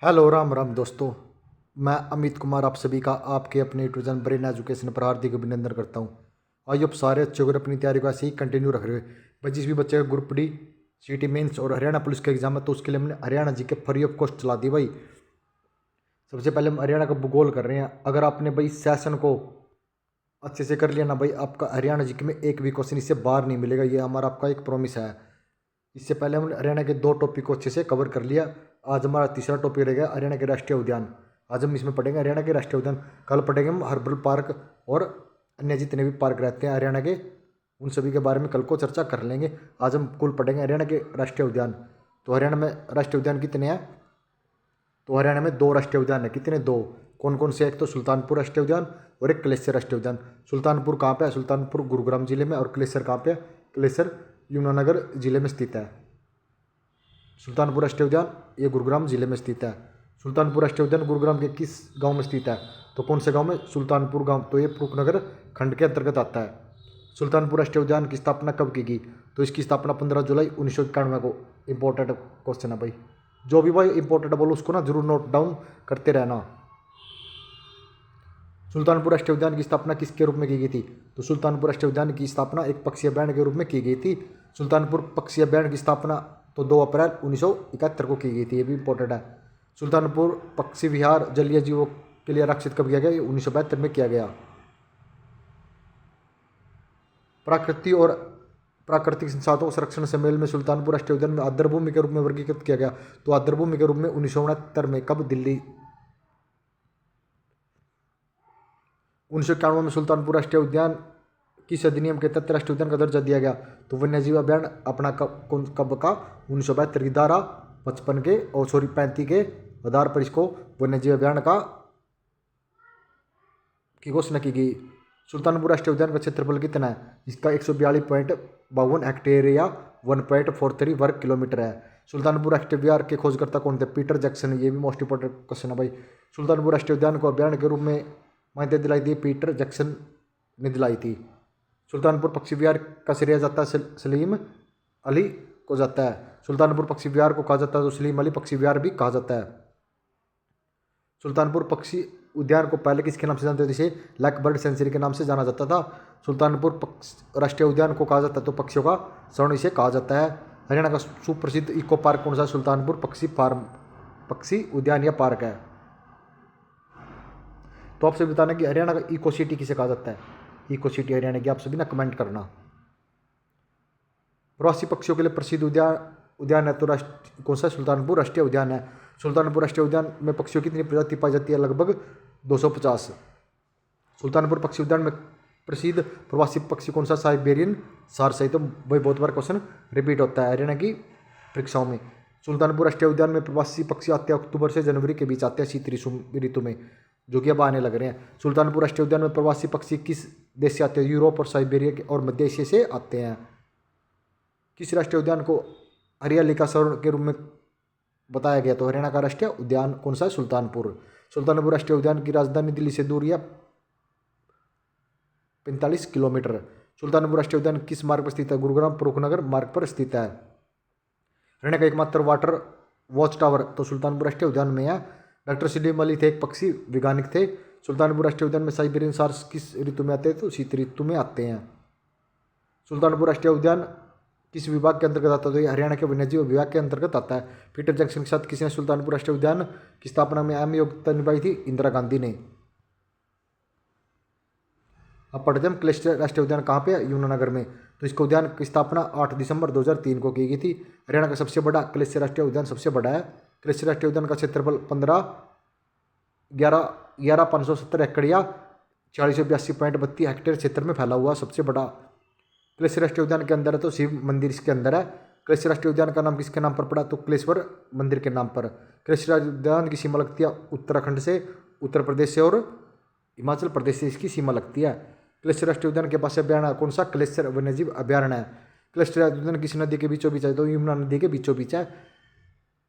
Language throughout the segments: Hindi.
हेलो राम राम दोस्तों। मैं अमित कुमार आप सभी का आपके अपने ट्यूशन ब्रेन एजुकेशन पर हार्दिक अभिनंदन करता हूं। आइए आप सारे अच्छे होकर अपनी तैयारी को ऐसे ही कंटिन्यू रख रहे हो भाई। जिस भी बच्चे का ग्रुप डी सीटी मेंस और हरियाणा पुलिस का एग्जाम है तो उसके लिए हमने हरियाणा जी के फ्री ऑफ कॉस्ट चला दी भाई। सबसे पहले हम हरियाणा का भूगोल कर रहे हैं। अगर आपने भाई सेशन को अच्छे से कर लिया ना भाई, आपका हरियाणा जी के में एक भी क्वेश्चन इससे बाहर नहीं मिलेगा। ये हमारा आपका एक प्रॉमिस है। इससे पहले हमने हरियाणा के दो टॉपिक को अच्छे से कवर कर लिया। आज हमारा तीसरा टॉपिक रहेगा हरियाणा के राष्ट्रीय उद्यान। आज हम इसमें पढ़ेंगे हरियाणा के राष्ट्रीय उद्यान। कल पढ़ेंगे हम हर्बल पार्क और अन्य जितने भी पार्क रहते हैं हरियाणा के, उन सभी के बारे में कल को चर्चा कर लेंगे। आज हम कुल पढ़ेंगे हरियाणा के राष्ट्रीय उद्यान। तो हरियाणा में राष्ट्रीय उद्यान कितने हैं? तो हरियाणा में दो राष्ट्रीय उद्यान है। कितने? दो। कौन कौन से? एक तो सुल्तानपुर राष्ट्रीय उद्यान और एक क्लेश्वर राष्ट्रीय उद्यान। सुल्तानपुर कहाँ पे है? सुल्तानपुर गुरुग्राम जिले में। और क्लेश्वर कहाँ पे है? क्लेश्वर यमुनानगर जिले में स्थित है। सुल्तानपुर राष्ट्रीय उद्यान ये गुरुग्राम जिले में स्थित है। सुल्तानपुर राष्ट्रीय उद्यान गुरुग्राम के किस गांव में स्थित है? तो कौन से गांव में? सुल्तानपुर गांव। तो ये रूपनगर खंड के अंतर्गत आता है। सुल्तानपुर राष्ट्रीय उद्यान की स्थापना कब की गई? तो इसकी स्थापना 15 जुलाई 1991 को। इंपॉर्टेंट क्वेश्चन है भाई। जो भी भाई इंपॉर्टेंट बोलो उसको ना जरूर नोट डाउन करते रहना। सुल्तानपुर राष्ट्रीय उद्यान की स्थापना किसके रूप में की गई थी? तो सुल्तानपुर राष्ट्रीय उद्यान की स्थापना एक पक्षी अभयारण्य के रूप में की गई थी। सुल्तानपुर पक्षी अभयारण्य की स्थापना तो 2 अप्रैल 1971 को की गई थी। ये भी इंपॉर्टेंट है। सुल्तानपुर पक्षी विहार जलीय जीवों के लिए आरक्षित कब किया गया? ये 1972 में किया गया। प्राकृतिक और प्राकृतिक संसाधनों संरक्षण सम्मेलन में सुल्तानपुर राष्ट्रीय उद्यान में आर्द्रभूमि के रूप में वर्गीकृत किया गया। तो आर्द्रभूमि के रूप में 1969 में। कब? दिल्ली। 1991 में सुल्तानपुर राष्ट्रीय उद्यान किस अधिनियम के तहत राष्ट्रीय उद्यान का दर्जा दिया गया? तो वन्यजीव अभ्यारण्य अपना कब का? 1972 की धारा 55 के और 35 के आधार पर इसको वन्यजीव अभ्यारण्य का की घोषणा की गई। सुल्तानपुर राष्ट्रीय उद्यान का क्षेत्रफल कितना है? इसका 142.52 हेक्टेयर या 1.43 वर्ग किलोमीटर है। सुल्तानपुर राष्ट्रीय उद्यान के खोजकर्ता कौन थे? Peter Jackson. ये भी मोस्ट इंपॉर्टेंट क्वेश्चन है भाई। सुल्तानपुर राष्ट्रीय उद्यान को अभ्यारण्य के रूप में मान्यता दिलाई थी पीटर जैक्सन ने दिलाई थी। सुल्तानपुर पक्षी विहार का श्रेय जाता है सलीम अली को जाता है। सुल्तानपुर पक्षी विहार को कहा जाता है तो सलीम अली पक्षी विहार भी कहा जाता है। सुल्तानपुर पक्षी उद्यान को पहले किसके नाम से जानते थे? इसे ब्लैक बर्ड सेंचुरी के नाम से जाना जाता था। सुल्तानपुर राष्ट्रीय उद्यान को कहा जाता है तो पक्षियों का स्वर्ण इसे कहा जाता है। हरियाणा का सुप्रसिद्ध इको पार्क कौन सा? सुल्तानपुर पक्षी उद्यान या पार्क है। तो आपसे बताना कि हरियाणा का इको सिटी किसे कहा जाता है? इको सिटी हरियाणा की। आप सभी ना कमेंट करना। प्रवासी पक्षियों के लिए प्रसिद्ध उद्यान है तो कौन सा? सुल्तानपुर राष्ट्रीय उद्यान है। सुल्तानपुर राष्ट्रीय उद्यान में पक्षियों की कितनी प्रजाति पाई जाती है? लगभग 250। सुल्तानपुर पक्षी उद्यान में प्रसिद्ध प्रवासी पक्षी कौन सा? साइबेरियन सारस। तो वही बहुत बार क्वेश्चन रिपीट होता है हरियाणा की परीक्षाओं में। सुल्तानपुर राष्ट्रीय उद्यान में प्रवासी पक्षी आते हैं अक्टूबर से जनवरी के बीच आते हैं शीत ऋतु में, जो कि अब आने लग रहे हैं। सुल्तानपुर राष्ट्रीय उद्यान में प्रवासी पक्षी किस देश से आते हैं? यूरोप और साइबेरिया के और मध्य एशिया से आते हैं। किस राष्ट्रीय उद्यान को हरियाली का शहर के रूप में बताया गया? तो हरियाणा का राष्ट्रीय उद्यान कौन सा है? सुल्तानपुर। सुल्तानपुर राष्ट्रीय उद्यान की राजधानी दिल्ली से दूरी है 45 किलोमीटर। सुल्तानपुर राष्ट्रीय उद्यान किस मार्ग पर स्थित है? गुरुग्राम रूपनगर मार्ग पर स्थित है। हरियाणा का एकमात्र वाटर वॉच टावर तो सुल्तानपुर राष्ट्रीय उद्यान में है। डॉक्टर सलीम अली थे एक पक्षी वैज्ञानिक थे। सुल्तानपुर राष्ट्रीय उद्यान में साइबेरियन सार्स किस ऋतु में आते हैं? तो शीत ऋतु में आते हैं। सुल्तानपुर राष्ट्रीय उद्यान किस विभाग के अंतर्गत आता है? तो ये हरियाणा के वन्यजीव विभाग के अंतर्गत आता है। पीटर जैक्सन के साथ किसने सुल्तानपुर राष्ट्रीय उद्यान की स्थापना में अहम योगदान निभाई थी? इंदिरा गांधी ने। अब पढ़ते हैं क्लेश्वर राष्ट्रीय उद्यान कहाँ पे है? यमुनानगर में। तो इसका उद्यान की स्थापना 8 दिसंबर 2003 को की गई थी। हरियाणा का सबसे बड़ा क्लेश्वर राष्ट्रीय उद्यान सबसे बड़ा है। क्लेश्वर राष्ट्रीय उद्यान का क्षेत्रफल 11,570 एकड़ या 4082.32 हेक्टेयर क्षेत्र में फैला हुआ सबसे बड़ा। क्लेश्वर राष्ट्रीय उद्यान के अंदर है तो शिव मंदिर इसके अंदर है। क्लेश्वर राष्ट्रीय उद्यान का नाम किसके नाम पर पड़ा? तो क्लेश्वर मंदिर के नाम पर। क्लेश्वर उद्यान की सीमा लगती है उत्तराखंड से, उत्तर प्रदेश से और हिमाचल प्रदेश से इसकी सीमा लगती है। क्लेश्वर राष्ट्रीय उद्यान के पास अभ्यारण्य कौन सा? क्लेश्वर वन्यजीव अभ्यारण्य है। क्लेश्वर राष्ट्रीय उद्यान किस नदी के बीचों बीच है? तो यमुना नदी के बीचों बीच है।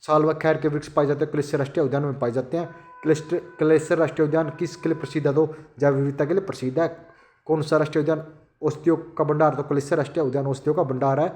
साल व खैर के वृक्ष पाए जाते हैं क्लेश्वर राष्ट्रीय उद्यान में पाए जाते हैं। क्लेश्वर राष्ट्रीय उद्यान किसके लिए प्रसिद्ध है? तो जैव विविधता के लिए प्रसिद्ध है। कौन सा राष्ट्रीय उद्यान औषधियों का भंडार? तो क्लेश्वर राष्ट्रीय उद्यान औषधियों का भंडार है।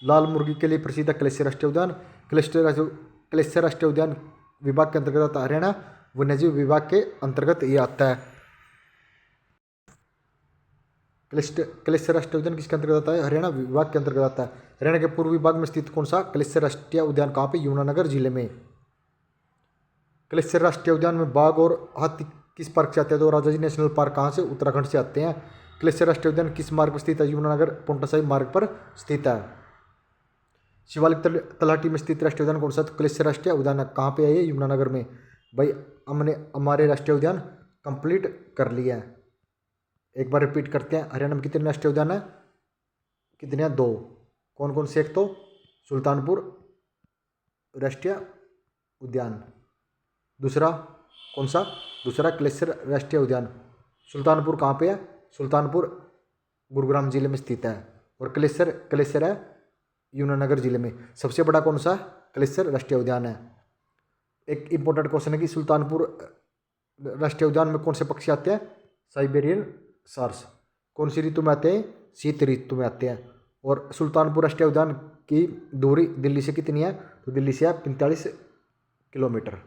लाल मुर्गी के लिए प्रसिद्ध है क्लेश्वर राष्ट्रीय उद्यान। क्लेश्वर राष्ट्रीय उद्यान विभाग के अंतर्गत आता है, हरियाणा वन्यजीव विभाग के अंतर्गत ये आता है। कलेश्वर राष्ट्रीय उद्यान किसके अंतर्गत आता है? हरियाणा विभाग के अंतर्गत आता है। हरियाणा के पूर्व विभाग में स्थित कौन सा कलेश्वर राष्ट्रीय उद्यान कहाँ पे? यमुनानगर जिले में। कलेश्वर राष्ट्रीय उद्यान में बाघ और हाथी किस पार्क से आते हैं? तो राजाजी नेशनल पार्क कहाँ से? उत्तराखंड से आते हैं। कलेश्वर राष्ट्रीय उद्यान किस मार्ग पर स्थित है? यमुनानगर पांवटा साहिब मार्ग पर स्थित है। शिवालिक तलहटी में स्थित राष्ट्रीय उद्यान कौन सा? तो कलेश्वर राष्ट्रीय उद्यान है। कहाँ पे है ये? यमुनानगर में। भाई हमने हमारे राष्ट्रीय उद्यान कंप्लीट कर लिया है। एक बार रिपीट करते हैं, हरियाणा में कितने राष्ट्रीय उद्यान है? कितने हैं? 2। कौन कौन से? एक तो सुल्तानपुर राष्ट्रीय उद्यान, दूसरा कौन सा? दूसरा कलेश्वर राष्ट्रीय उद्यान। सुल्तानपुर कहाँ पे है? सुल्तानपुर गुरुग्राम जिले में स्थित है। और कलेश्वर है यमुनानगर जिले में। सबसे बड़ा कौन सा? कलेश्वर राष्ट्रीय उद्यान है। एक इंपॉर्टेंट क्वेश्चन है कि सुल्तानपुर राष्ट्रीय उद्यान में कौन से पक्षी आते हैं? साइबेरियन सार्स। कौन सी ऋतु में आते हैं? शीत ऋतु में आते हैं। और सुल्तानपुर राष्ट्रीय उद्यान की दूरी दिल्ली से कितनी है? तो दिल्ली से है 45 किलोमीटर।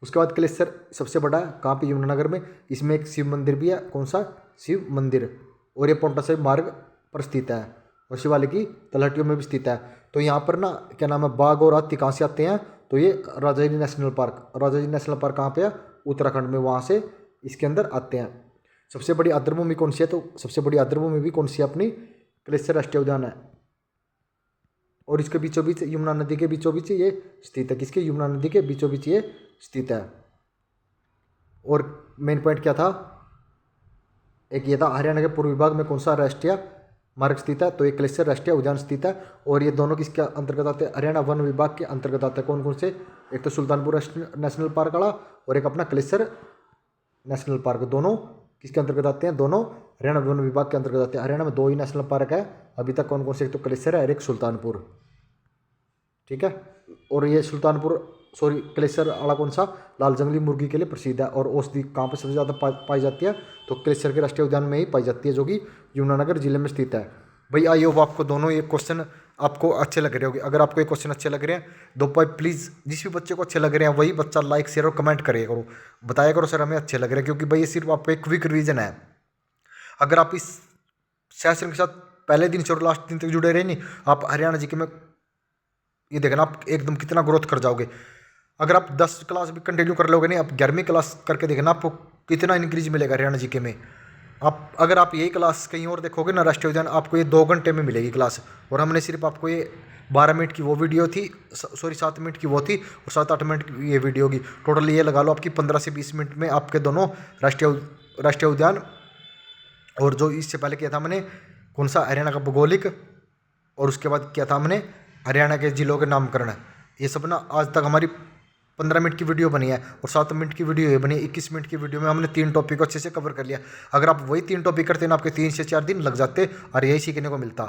उसके बाद कलेश्वर सबसे बड़ा कहाँ पे? यमुनानगर में। इसमें एक शिव मंदिर भी है। कौन सा? शिव मंदिर। और ये पांवटा साहिब मार्ग पर स्थित है और शिवालिक की तलहटियों में भी स्थित है। तो यहाँ पर ना क्या नाम है, बाघ और हाथी कहाँ से आते हैं? तो ये Rajaji national park. Rajaji national park कहाँ पे है? उत्तराखंड में। वहाँ से इसके अंदर आते हैं। सबसे बड़ी आर्द्रभूमि कौन सी है? तो सबसे बड़ी आर्द्रभूमि भी कौन सी है? अपनी कलेश्वर राष्ट्रीय उद्यान है। और इसके बीचों बीच, यमुना नदी के बीचों बीच ये स्थित है। किसके? यमुना नदी के बीचों बीच ये स्थित है। और मेन पॉइंट क्या था? एक ये था, हरियाणा के पूर्व विभाग में कौन सा राष्ट्रीय मार्ग स्थित है? तो एक कलेश्वर राष्ट्रीय उद्यान स्थित है। और ये दोनों किसके अंतर्गत आते हैं? हरियाणा वन विभाग के अंतर्गत आते हैं। कौन कौन से? एक तो सुल्तानपुर नेशनल पार्क वाला और एक अपना कलेश्वर नेशनल पार्क। दोनों किसके अंतर्गत आते हैं? दोनों हरियाणा वन विभाग के अंतर्गत आते हैं। हरियाणा में 2 ही नेशनल पार्क है अभी तक। कौन कौन से? एक तो कलेश्वर है और एक सुल्तानपुर। ठीक है। और ये कलेश्वर वाला कौन सा? लाल जंगली मुर्गी के लिए प्रसिद्ध है। और औषधि कहाँ पर सबसे ज़्यादा पाई जाती है? तो कलेश्वर के राष्ट्रीय उद्यान में ही पाई जाती है, जो कि यमुनानगर जिले में स्थित है। भाई आई होप आपको दोनों ये क्वेश्चन आपको अच्छे लग रहे होंगे। अगर आपको ये क्वेश्चन अच्छे लग रहे हैं तो भाई प्लीज़ जिस भी बच्चे को अच्छे लग रहे हैं वही बच्चा लाइक शेयर और कमेंट करिए करो, बताया करो सर हमें अच्छे लग रहे हैं। क्योंकि भाई ये सिर्फ आपको एक क्विक रिवीजन है। अगर आप इस सेशन के साथ पहले दिन से और लास्ट दिन तक जुड़े रहे नहीं, आप हरियाणा जी के में ये देखना आप एकदम कितना ग्रोथ कर जाओगे। अगर आप 10 क्लास भी कंटिन्यू कर लोगे नहीं, आप 11वीं क्लास करके देखना आपको कितना इंक्रीज मिलेगा हरियाणा जीके में। अगर आप यही क्लास कहीं और देखोगे ना, राष्ट्रीय उद्यान आपको ये 2 घंटे में मिलेगी क्लास। और हमने सिर्फ आपको ये 12 मिनट की वो वीडियो थी, 7 मिनट की वो थी और 7-8 मिनट की ये वीडियो होगी। टोटल ये लगा लो आपकी 15 से 20 मिनट में आपके दोनों राष्ट्रीय उद्यान और जो इससे पहले किया था मैंने कौन सा? हरियाणा का भौगोलिक। और उसके बाद किया था हमने हरियाणा के जिलों के नामकरण। ये सब ना आज तक हमारी 15 मिनट की वीडियो बनी है और 7 मिनट की वीडियो ये बनी है। 21 मिनट की वीडियो में हमने 3 टॉपिक को अच्छे से कवर कर लिया। अगर आप वही 3 टॉपिक करते ना, आपके 3 से 4 दिन लग जाते और यही सीखने को मिलता।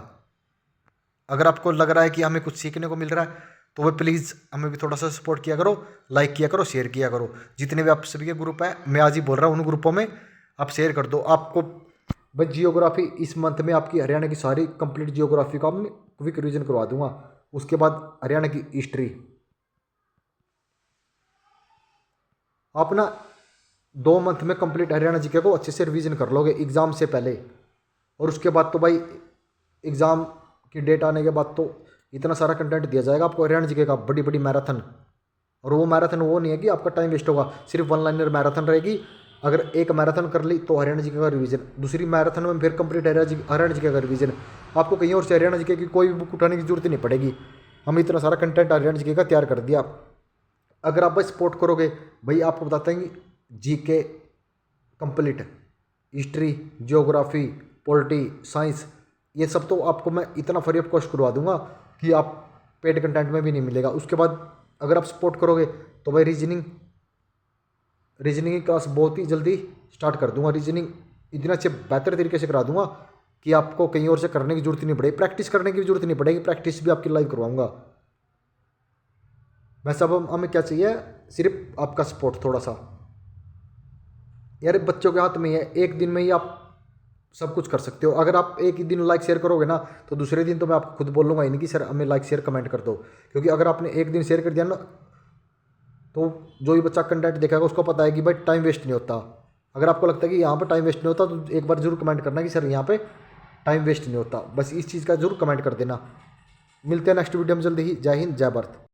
अगर आपको लग रहा है कि हमें कुछ सीखने को मिल रहा है तो वह प्लीज़ हमें भी थोड़ा सा सपोर्ट किया करो, लाइक किया करो, शेयर किया करो। जितने भी आप सभी के ग्रुप है, मैं आज ही बोल रहा हूँ, उन ग्रुपों में आप शेयर कर दो। आपको बस जियोग्राफी इस मंथ में आपकी हरियाणा की सारी कंप्लीट जियोग्राफी का मैं क्विक रिवीजन करवा दूंगा। उसके बाद हरियाणा की हिस्ट्री आप ना 2 मंथ में कंप्लीट हरियाणा जीके को अच्छे से रिवीजन कर लोगे एग्ज़ाम से पहले। और उसके बाद तो भाई एग्ज़ाम की डेट आने के बाद तो इतना सारा कंटेंट दिया जाएगा आपको हरियाणा जीके का, बड़ी बड़ी मैराथन। और वो मैराथन वो नहीं है कि आपका टाइम वेस्ट होगा, सिर्फ 1 लाइनर मैराथन रहेगी। अगर एक मैराथन कर ली तो हरियाणा जीके का रिवीजन, दूसरी मैराथन में फिर कंप्लीट हरियाणा जीके का रिवीजन। आपको कहीं और से हरियाणा जीके की कोई बुक उठाने की जरूरत नहीं पड़ेगी। हम इतना सारा कंटेंट हरियाणा जीके का तैयार कर दिया। अगर आप बस सपोर्ट करोगे भाई, आपको बताते हैं कि GK complete, history, geography, polity, science, ये सब तो आपको मैं इतना फ्री ऑफ कॉस्ट करवा दूंगा कि आप पेड कंटेंट में भी नहीं मिलेगा। उसके बाद अगर आप सपोर्ट करोगे तो भाई रीजनिंग की क्लास बहुत ही जल्दी स्टार्ट कर दूंगा। रीजनिंग इतना अच्छे बेहतर तरीके से करा दूंगा कि आपको कहीं और से करने की जरूरत नहीं पड़ेगी, प्रैक्टिस करने की जरूरत नहीं पड़ेगी। प्रैक्टिस भी आपकी लाइव करवाऊंगा। वैसे अब हमें क्या चाहिए? सिर्फ आपका सपोर्ट थोड़ा सा। यार बच्चों के हाथ में है, एक दिन में ही आप सब कुछ कर सकते हो। अगर आप एक ही दिन लाइक शेयर करोगे ना तो दूसरे दिन तो मैं आपको खुद बोलूँगा ही नहीं कि सर हमें लाइक शेयर कमेंट कर दो। क्योंकि अगर आपने एक दिन शेयर कर दिया ना तो जो भी बच्चा कंटेंट देखेगा उसको पता है कि भाई टाइम वेस्ट नहीं होता। अगर आपको लगता है कि यहाँ पर टाइम वेस्ट नहीं होता तो एक बार जरूर कमेंट करना कि सर यहाँ पे टाइम वेस्ट नहीं होता। बस इस चीज़ का जरूर कमेंट कर देना। मिलते हैं नेक्स्ट वीडियो में जल्दी ही। जय हिंद, जय भारत।